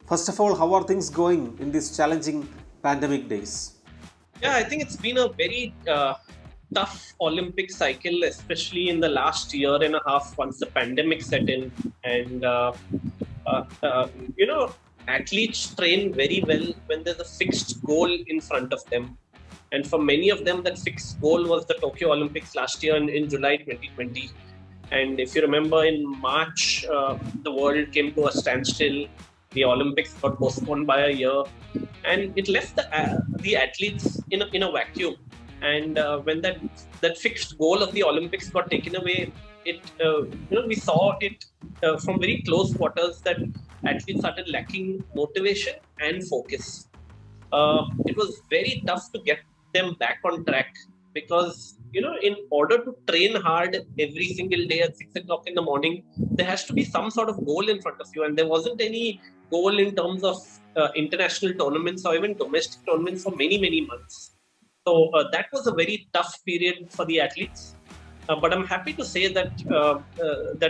First of all, how are things going in these challenging pandemic days? Yeah, I think it's been a very tough Olympic cycle, especially in the last year and a half once the pandemic set in. And, uh, uh, you know, athletes train very well when there's a fixed goal in front of them. And for many of them, that fixed goal was the Tokyo Olympics last year in July 2020. And if you remember, in March, the world came to a standstill. The Olympics got postponed by a year, and it left the athletes in a vacuum. And when that fixed goal of the Olympics got taken away, it we saw it from very close quarters that athletes started lacking motivation and focus. It was very tough to get them back on track because in order to train hard every single day at 6 o'clock in the morning, there has to be some sort of goal in front of you, and there wasn't any goal in terms of international tournaments or even domestic tournaments for many months. So that was a very tough period for the athletes. But I'm happy to say that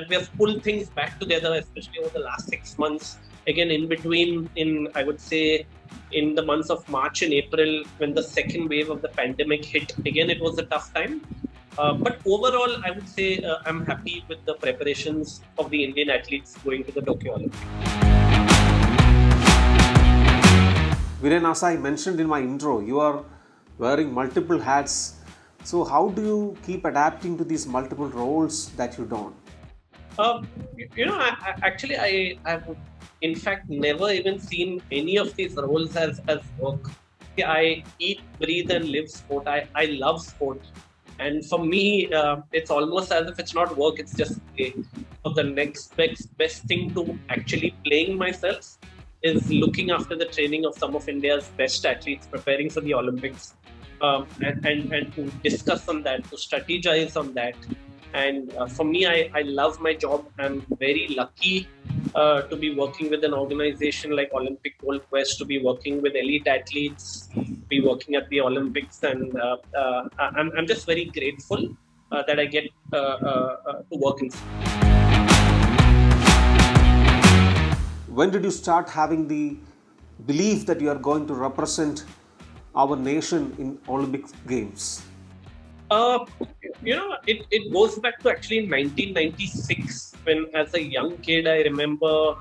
we have pulled things back together, especially over the last 6 months. Again, in between, in I would say, in the months of March and April, when the second wave of the pandemic hit, again it was a tough time. But overall, I would say I'm happy with the preparations of the Indian athletes going to the Tokyo Olympics. Viren, as I mentioned in my intro, you are wearing multiple hats. So, how do you keep adapting to these multiple roles that you don? I've in fact never even seen any of these roles as work. I eat, breathe, and live sport. I love sport, and for me, it's almost as if it's not work; it's just play. So the next best thing to actually playing myself is looking after the training of some of India's best athletes preparing for the Olympics, and to discuss on that, to strategize on that. And for me, I love my job. I'm very lucky to be working with an organization like Olympic Gold Quest, to be working with elite athletes, to be working at the Olympics. And I'm just very grateful that I get to work in. When did you start having the belief that you are going to represent our nation in Olympic Games? Uh, it goes back to actually 1996 when, as a young kid, I remember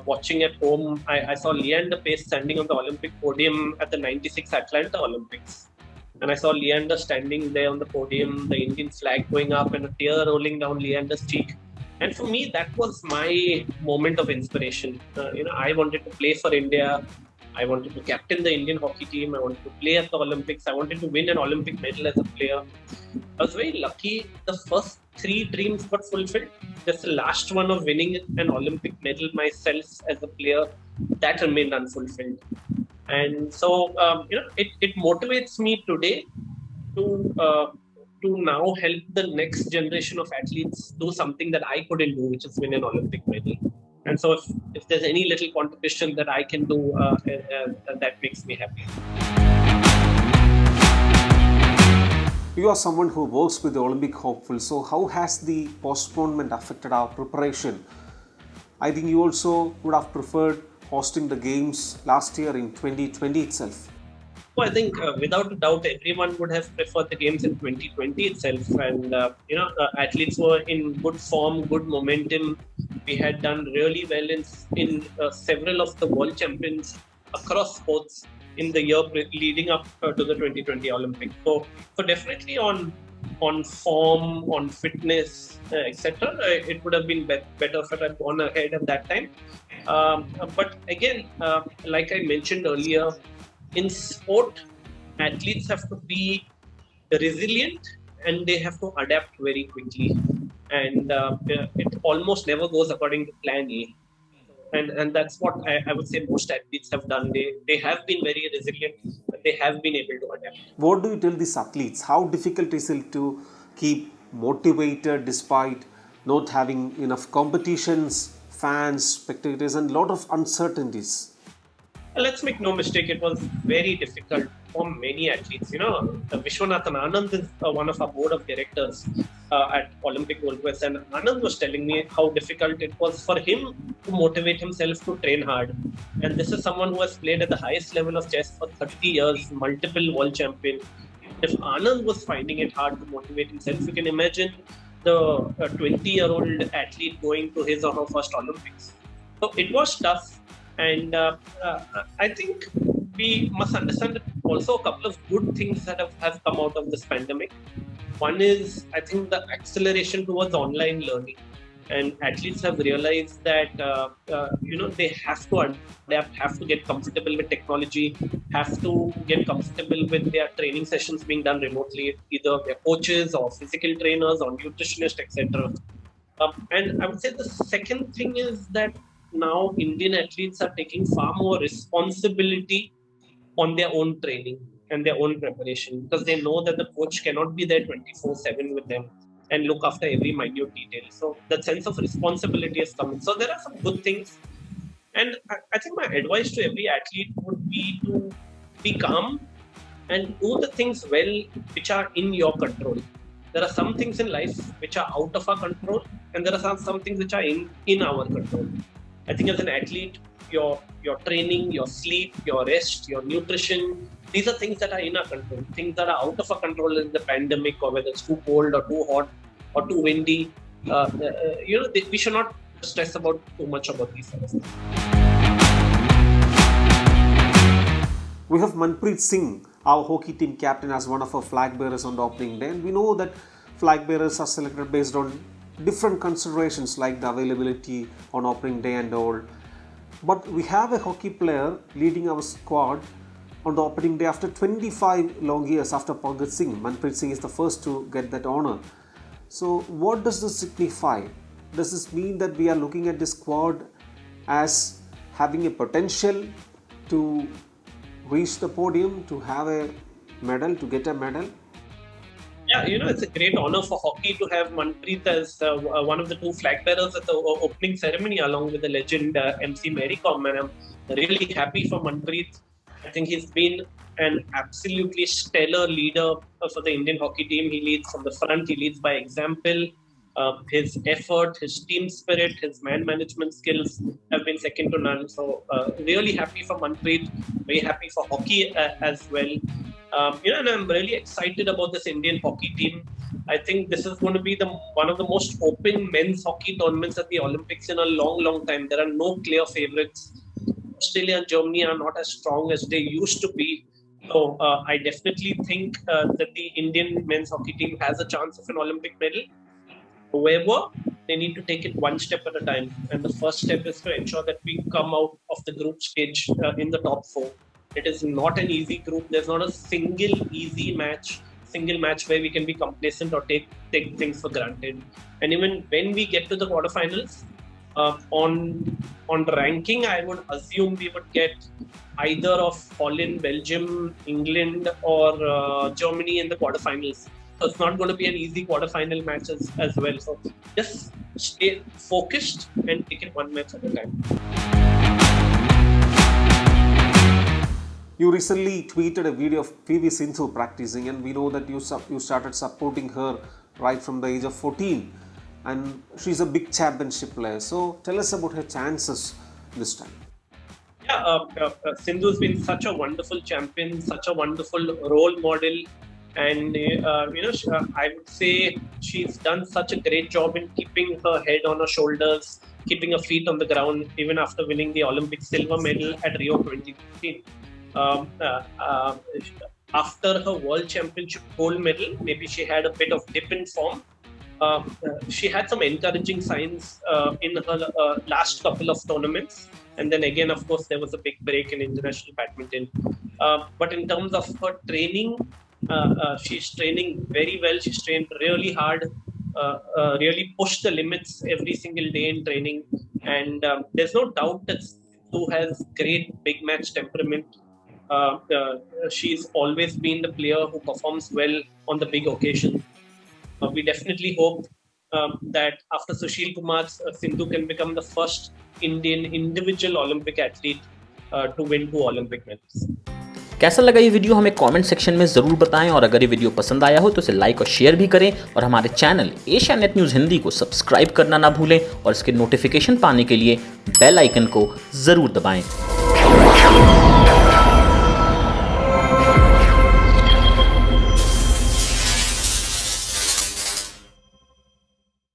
watching at home. I saw Leander Pace standing on the Olympic podium at the '96 Atlanta Olympics. And I saw Leander standing there on the podium, the Indian flag going up, and a tear rolling down Leander's cheek. And for me, that was my moment of inspiration. I wanted to play for India. I wanted to captain the Indian hockey team. I wanted to play at the Olympics. I wanted to win an Olympic medal as a player. I was very lucky. The first three dreams got fulfilled. Just the last one of winning an Olympic medal myself as a player, that remained unfulfilled. And so, it motivates me today to now help the next generation of athletes do something that I couldn't do, which is win an Olympic medal. And so, if there's any little contribution that I can do, that makes me happy. You are someone who works with the Olympic hopefuls. So, how has the postponement affected our preparation? I think you also would have preferred hosting the games last year in 2020 itself. So I think without a doubt, everyone would have preferred the games in 2020 itself. And, athletes were in good form, good momentum. We had done really well in several of the world champions across sports in the year leading up to the 2020 Olympics. So definitely on form, on fitness, etc., it would have been better if it had gone ahead at that time. But again, like I mentioned earlier, in sport, athletes have to be resilient and they have to adapt very quickly. And it almost never goes according to plan A. And that's what I would say most athletes have done. They have been very resilient, but they have been able to adapt. What do you tell these athletes? How difficult is it to keep motivated despite not having enough competitions, fans, spectators, and a lot of uncertainties? Let's make no mistake, it was very difficult. for many athletes. Vishwanathan Anand is one of our board of directors at Olympic Gold Quest, and Anand was telling me how difficult it was for him to motivate himself to train hard. And this is someone who has played at the highest level of chess for 30 years, multiple world champion. If Anand was finding it hard to motivate himself, you can imagine the 20-year-old athlete going to his or her first Olympics. So it was tough, and I think we must understand that also a couple of good things that have come out of this pandemic. One is, I think, the acceleration towards online learning, and athletes have realized that they have to adapt, have to get comfortable with technology, have to get comfortable with their training sessions being done remotely, either their coaches or physical trainers or nutritionists, etc. And I would say the second thing is that now Indian athletes are taking far more responsibility on their own training and their own preparation, because they know that the coach cannot be there 24/7 with them and look after every minute detail. So that sense of responsibility has come in. So there are some good things. And I think my advice to every athlete would be to be calm and do the things well which are in your control. There are some things in life which are out of our control, and there are some things which are in our control. I think as an athlete, your training, your sleep, your rest, your nutrition, these are things that are in our control. Things that are out of our control in the pandemic, or whether it's too cold or too hot or too windy, we should not stress about too much about these things. We have Manpreet Singh, our hockey team captain, as one of our flag bearers on the opening day. And we know that flag bearers are selected based on different considerations like the availability on opening day and all. But we have a hockey player leading our squad on the opening day after 25 long years after Pankaj Singh. Manpreet Singh is the first to get that honor. So what does this signify? Does this mean that we are looking at this squad as having a potential to reach the podium, to have a medal, to get a medal? Yeah, it's a great honor for hockey to have Manpreet as one of the two flag bearers at the opening ceremony, along with the legend MC Mary Kom. And I'm really happy for Manpreet. I think he's been an absolutely stellar leader for the Indian hockey team. He leads from the front, he leads by example. His effort, his team spirit, his man management skills have been second to none. So, really happy for Manpreet, very happy for hockey as well. And I'm really excited about this Indian hockey team. I think this is going to be one of the most open men's hockey tournaments at the Olympics in a long, long time. There are no clear favorites. Australia and Germany are not as strong as they used to be. So I definitely think that the Indian men's hockey team has a chance of an Olympic medal. However, they need to take it one step at a time. And the first step is to ensure that we come out of the group stage in the top four. It is not an easy group. There's not a single match where we can be complacent or take things for granted. And even when we get to the quarterfinals, on ranking, I would assume we would get either of Holland, Belgium, England, or Germany in the quarterfinals. So it's not going to be an easy quarterfinal match as well. So just stay focused and take it one match at a time. You recently tweeted a video of PV Sindhu practicing, and we know that you started supporting her right from the age of 14, and she's a big championship player. So tell us about her chances this time. Yeah, Sindhu's been such a wonderful champion, such a wonderful role model. And, I would say she's done such a great job in keeping her head on her shoulders, keeping her feet on the ground, even after winning the Olympic silver medal at Rio 2016. After her World Championship gold medal, maybe she had a bit of dip in form. She had some encouraging signs in her last couple of tournaments. And then again, of course, there was a big break in international badminton. But in terms of her training, she's training very well. She's trained really hard, really pushed the limits every single day in training. And there's no doubt that Sindhu has great big match temperament. She's always been the player who performs well on the big occasions. We definitely hope that after Sushil Kumar, Sindhu can become the first Indian individual Olympic athlete to win 2 Olympic medals. कैसा लगा ये video हमें comment section में ज़रूर बताएं, और अगर ये वीडियो पसंद आया हो तो इसे लाइक और शेयर भी करें, और हमारे channel Asia net news Hindi को सब्सक्राइब करना ना भूलें, और इसके नोटिफिकेशन पाने के लिए बेल आइकन को ज़रूर दबाएं।